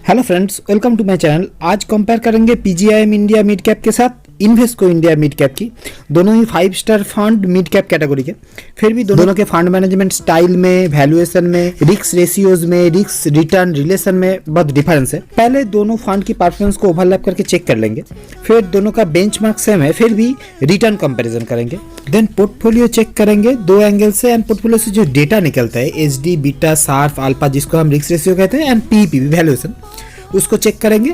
Hello friends, welcome to my channel. आज compare करेंगे PGIM India mid cap के साथ इन्वेस्को इंडिया मिड कैप की। दोनों ही 5 star fund mid cap category के। फिर भी दोनों के फंड मैनेजमेंट स्टाइल में, वैल्यूएशन में, रिस्क रेशियोज में, रिस्क रिटर्न रिलेशन में बहुत डिफरेंस है। पहले दोनों फंड की परफॉर्मेंस को ओवरलैप करके चेक कर लेंगे। फिर दोनों का बेंचमार्क सेम है, फिर भी रिटर्न कंपैरिजन करेंगे। देन पोर्टफोलियो चेक करेंगे दो एंगल से, एंड पोर्टफोलियो से जो डेटा निकलता है एचडी, बीटा, शार्प, अल्फा, जिसको हम रिस्क रेशियो कहते हैं, एंड पीपी वैल्यूएशन, उसको चेक करेंगे।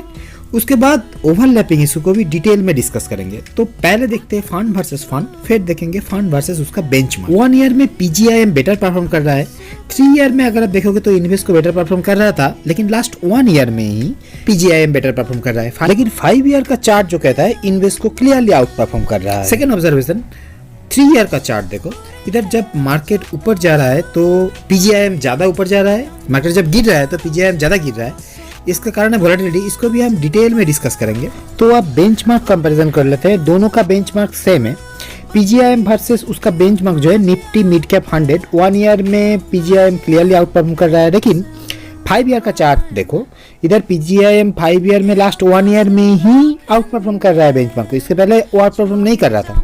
उसके बाद ओवरलैपिंग इशू को भी डिटेल में डिस्कस करेंगे। तो पहले देखते हैं फंड वर्सेस फंड, फिर देखेंगे फंड वर्सेस उसका बेंचमार्क। 1 ईयर में पीजीआईएम बेटर परफॉर्म कर रहा है। 3 ईयर में अगर आप देखोगे तो इन्वेस्को बेटर परफॉर्म कर रहा था, लेकिन लास्ट 1 ईयर में ही पीजीआईएम बेटर परफॉर्म कर रहा है। लेकिन 5 ईयर का चार्ट जो कहता है इन्वेस्को क्लियरली आउट परफॉर्म कर रहा है। सेकेंड ऑब्जर्वेशन, 3 ईयर का चार्ट देखो। इधर जब मार्केट ऊपर जा रहा है तो पीजीआईएम ज्यादा ऊपर जा रहा है, मार्केट जब गिर रहा है तो पीजीआईएम ज्यादा गिर रहा है। इसका कारण है वोलेटिलिटी। इसको भी हम डिटेल में डिस्कस करेंगे। तो आप बेंचमार्क कंपैरिजन कर लेते हैं। दोनों का बेंचमार्क सेम है। पीजीआईएम वर्सेस उसका बेंचमार्क जो है निफ्टी मिड कैप 100। 1 ईयर में पीजीआईएम क्लियरली आउट परफॉर्म कर रहा है, लेकिन 5 ईयर का चार्ट देखो। इधर पीजीआईएम 5 ईयर में लास्ट 1 ईयर में ही आउट परफॉर्म कर रहा है बेंचमार्क को। इससे पहले वो आउट परफॉर्म नहीं कर रहा था।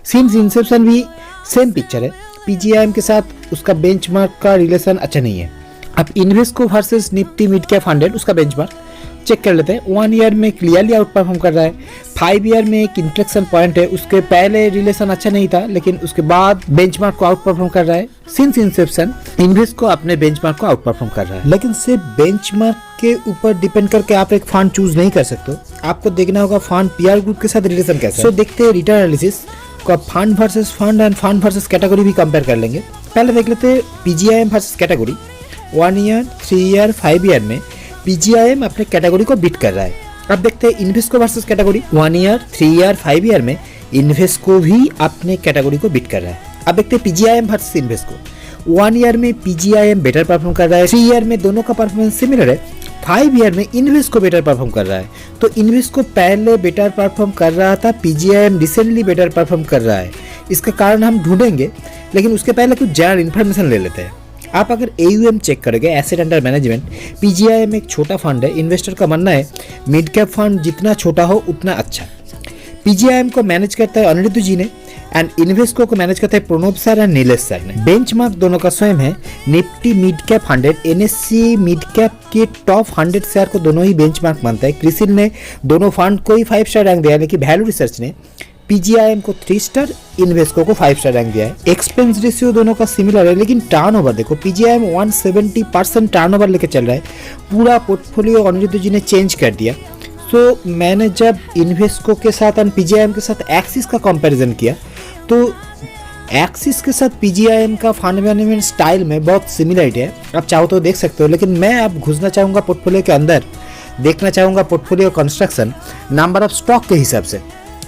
सिंस इंसेप्शन भी सेम पिक्चर है। पीजीआईएम के साथ उसका बेंचमार्क का रिलेशन अच्छा नहीं है। अब Invesco versus Nifty mid cap 100 उसका बेंचमार्क चेक कर लेते हैं। 1 ईयर में क्लियरली आउट परफॉर्म कर रहा है। 5 ईयर में एक इंफ्लेक्शन पॉइंट है। उसके पहले रिलेशन अच्छा नहीं था, लेकिन उसके बाद बेंचमार्क को आउट परफॉर्म कर रहा है। सिंस इंसेप्शन इन्वेस्को अपने बेंचमार्क को आउट परफॉर्म कर रहा है। लेकिन सिर्फ बेंचमार्क के ऊपर डिपेंड करके आप एक फंड चूज नहीं कर सकते। आपको देखना होगा फंड पीआर ग्रुप के साथ रिलेशन कैसा है। देखते हैं रिटर्न एनालिसिस को। Fund versus fund end fund versus category भी कंपेयर कर लेंगे। पहले देख लेते हैं PGIM versus category. 1 year, 3 year, 5 year में पीजीआईएम अपने कैटेगरी को बीट कर रहा है। अब देखते हैं Invesco versus category. 1 year, 3 year, 5 year में इन्वेस्को भी अपने कैटेगरी को बीट कर रहा है। अब देखते हैं पीजीआईएम वर्सेस इन्वेस्को। 1 ईयर में पीजीआईएम बेटर परफॉर्म कर रहा है। 3 ईयर में दोनों का परफॉर्मेंस सिमिलर है। 5 ईयर में इन्वेस्को बेटर परफॉर्म कर रहा है। तो इन्वेस्को पहले बेटर परफॉर्म कर रहा था, पीजीआईएम रिसेंटली बेटर परफॉर्म कर रहा है। इसका कारण हम ढूंढेंगे, लेकिन उसके पहले कुछ जनरल इन्फॉर्मेशन ले लेते हैं। आप अगर AUM चेक करोगे, एसेट अंडर मैनेजमेंट, पीजीआईएम एक छोटा फंड है। इन्वेस्टर का मानना है मिड कैप फंड जितना छोटा हो उतना अच्छा। पीजीआईएम को मैनेज करता है अनिरुद्ध जी ने, एंड इन्वेस्को को मैनेज करता है Pranab sir and Nilesh sir ने। बेंचमार्क दोनों का स्वयं है। Nifty mid cap 100 NSE mid cap के टॉप 100 शेयर को दोनों ही बेंचमार्क मानता है। क्रिसिल ने दोनों फंड को ही 5 स्टार रैंक दिया है, लेकिन वैल्यू रिसर्च ने पीजीआईएम को 3 स्टार, इन्वेस्को को 5 स्टार रैंक दिया है। एक्सपेंस रेशियो दोनों का सिमिलर है, लेकिन टर्नओवर देखो, पीजीआईएम 170% टर्नओवर लेके चल रहा है। पूरा पोर्टफोलियो अनिरुद्ध जी ने चेंज कर दिया। सो मैंने जब इन्वेस्को के साथ और पीजीआईएम के साथ एक्सिस का कंपैरिजन किया, तो एक्सिस के साथ पीजीआईएम का फंड मैनेजमेंट स्टाइल में बहुत सिमिलरिटी है। आप चाहो तो देख सकते हो, लेकिन मैं अब घुसना चाहूँगा पोर्टफोलियो के अंदर, देखना चाहूँगा portfolio construction number of stock के हिसाब से।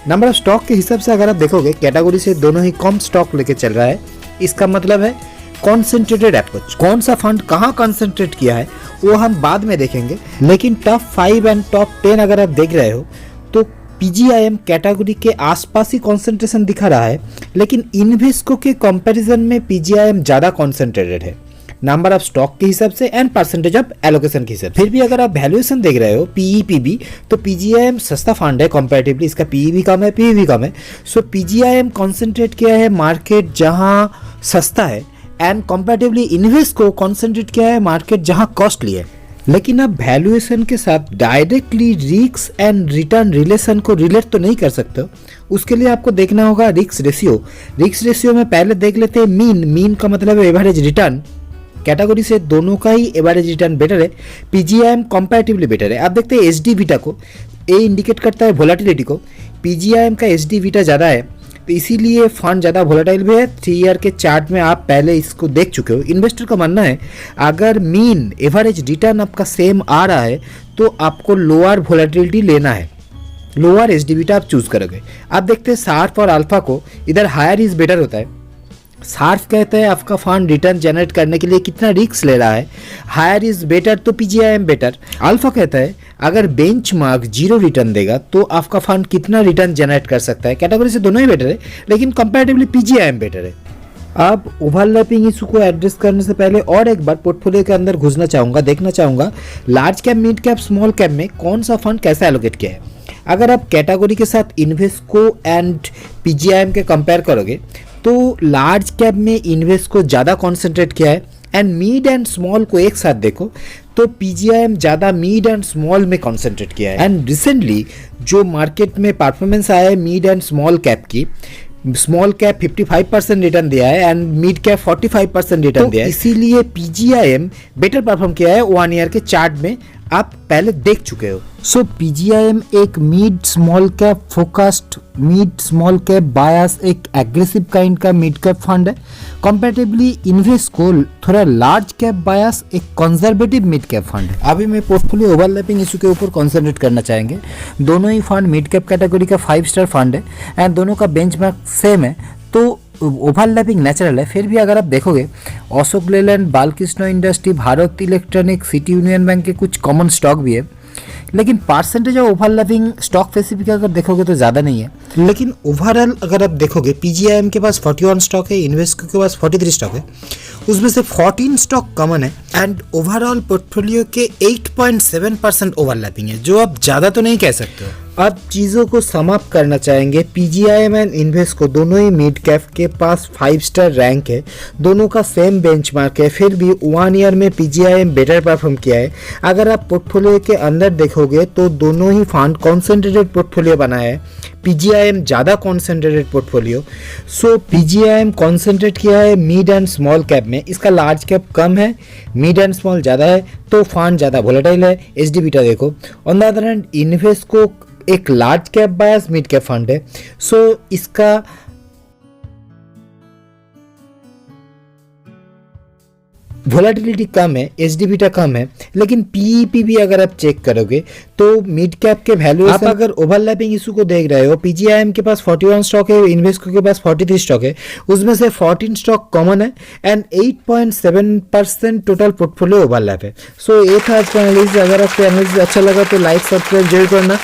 नंबर ऑफ स्टॉक के हिसाब से अगर आप देखोगे, कैटेगरी से दोनों ही कम स्टॉक लेके चल रहा है। इसका मतलब है कॉन्सेंट्रेटेड अप्रोच। कौन सा फंड कहाँ कॉन्सेंट्रेट किया है वो हम बाद में देखेंगे, लेकिन टॉप 5 एंड टॉप 10 अगर आप देख रहे हो तो पीजीआईएम कैटेगरी के आसपास ही कॉन्सेंट्रेशन दिखा रहा है, लेकिन इन्वेस्को के कंपैरिजन में पीजीआईएम ज़्यादा कॉन्सेंट्रेटेड है नंबर ऑफ स्टॉक के हिसाब से एंड परसेंटेज ऑफ एलोकेशन के हिसाब से। फिर भी अगर आप वैल्यूएशन देख रहे हो, पीई पीबी, तो पीजीआईएम सस्ता फंड है कंपैरेटिवली। इसका पीई भी कम है, पीई भी कम है। सो पीजीआईएम कॉन्सेंट्रेट किया है मार्केट जहां सस्ता है, एंड कंपैरेटिवली इन्वेस्को कॉन्सेंट्रेट किया है मार्केट जहां कॉस्टली है। लेकिन आप वैल्यूएशन के साथ directly risk and return relation को रिलेट तो नहीं कर सकते। उसके लिए आपको देखना होगा रिस्क रेशियो। रिस्क रेशियो में पहले देख लेते हैं मीन का मतलब है एवरेज रिटर्न। कैटेगरी से दोनों का ही एवरेज रिटर्न बेटर है। पीजीआईएम कंपैरेटिवली बेटर है। आप देखते हैं एचडी बीटा को, ए इंडिकेट करता है वोलेटिलिटी को। पीजीआईएम का एचडी बीटा ज़्यादा है, तो इसीलिए फंड ज़्यादा वोलेटाइल भी है। 3 ईयर के चार्ट में आप पहले इसको देख चुके हो। इन्वेस्टर का मानना है अगर मीन एवरेज रिटर्न आपका सेम आ रहा है तो आपको लोअर वोलेटिलिटी लेना है, लोअर एचडी बीटा आप चूज करोगे। आप देखते हैं शार्प और अल्फा को, इधर हायर इज बेटर होता है। शार्प कहता है आपका फंड रिटर्न जनरेट करने के लिए कितना रिस्क ले रहा है, हायर इज बेटर, तो पीजीआईएम बेटर। अल्फा कहता है अगर बेंचमार्क 0 रिटर्न देगा तो आपका फंड कितना रिटर्न जनरेट कर सकता है। कैटेगरी से दोनों ही बेटर है, लेकिन कंपैरेटिवली पीजीआईएम बेटर है। अब ओवरलैपिंग इशू को एड्रेस करने से पहले और एक बार पोर्टफोलियो के अंदर घुसना चाहूँगा, देखना चाहूँगा large cap, mid cap, small cap में कौन सा फंड कैसे एलोकेट किया है। अगर आप कैटेगरी के साथ इन्वेस्को एंड पीजीआईएम के कंपेयर करोगे तो लार्ज कैप में इन्वेस्को ज़्यादा कॉन्सेंट्रेट किया है एंड मिड एंड स्मॉल को एक साथ देखो तो पीजीआईएम ज़्यादा मिड एंड स्मॉल में कॉन्सेंट्रेट किया है। एंड रिसेंटली जो मार्केट में परफॉर्मेंस आया है मिड एंड स्मॉल कैप की, स्मॉल कैप 55% रिटर्न दिया है एंड मिड कैप 45% रिटर्न दिया है, इसीलिए पीजीआईएम बेटर परफॉर्म किया है 1 ईयर के चार्ट में, आप पहले देख चुके हो। सो पीजीआईएम एक mid small cap focused, mid small cap bias, एक एग्रेसिव काइंड का मिड कैप फंड है। कंपैरेटिवली इन्वेस्को थोड़ा लार्ज कैप बायस, एक कंजर्वेटिव मिड कैप फंड है। अभी मैं पोर्टफोलियो ओवरलैपिंग इशू के ऊपर कंसंट्रेट करना चाहेंगे। दोनों ही फंड मिड कैप कैटेगरी का 5 स्टार फंड है एंड दोनों का बेंचमार्क सेम है, तो ओवरलैपिंग नेचुरल है। फिर भी अगर आप देखोगे Ashok Leyland, Balkrishna industry, Bharat electronic, city union bank के कुछ कॉमन स्टॉक भी है, लेकिन percentage of overlapping stock specific अगर देखोगे तो ज़्यादा नहीं है। लेकिन ओवरऑल अगर आप देखोगे पीजीआईएम के पास 41 स्टॉक है, इन्वेस्को के पास 43 स्टॉक है, उसमें से 14 स्टॉक कॉमन है एंड ओवरऑल पोर्टफोलियो के 8.7% ओवरलैपिंग है, जो आप ज़्यादा तो नहीं कह सकते हो। अब चीज़ों को समाप्त करना चाहेंगे, पीजीआईएम एंड इन्वेस्को दोनों ही मिड कैप के पास 5 स्टार रैंक है, दोनों का सेम बेंचमार्क है, फिर भी 1 ईयर में पीजीआईएम बेटर परफॉर्म किया है। अगर आप पोर्टफोलियो के अंदर देखोगे तो दोनों ही फंड कॉन्सेंट्रेटेड पोर्टफोलियो बनाया है, पीजीआईएम ज़्यादा कॉन्सेंट्रेटेड पोर्टफोलियो। सो पीजीआईएम कॉन्सेंट्रेट किया है मिड एंड स्मॉल कैप में, इसका लार्ज कैप कम है, मिड एंड स्मॉल ज़्यादा है, तो फंड ज़्यादा वोलेटाइल है। एचडी बीटा देखो। On the other hand Invesco एक लार्ज कैप बायस मिड कैप फंड है, सो इसका वोलेटिलिटी कम है, एचडी बीटा कम है, लेकिन पीईपी भी अगर आप चेक करोगे तो मिड कैप के वैल्यू, आप अगर ओवरलैपिंग इशू को देख रहे हो, पीजीआईएम के पास 41 स्टॉक है, इन्वेस्को के पास 43 स्टॉक है, उसमें से 14 स्टॉक कॉमन है एंड 8.7% टोटल पोर्टफोलियो ओवरलैप है। सो ये था आज का एनालिसिस। अगर आपको एनालिसिस अच्छा लगा तो लाइक सब्सक्राइब जरूर करना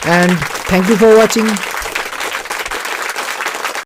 and thank you for watching.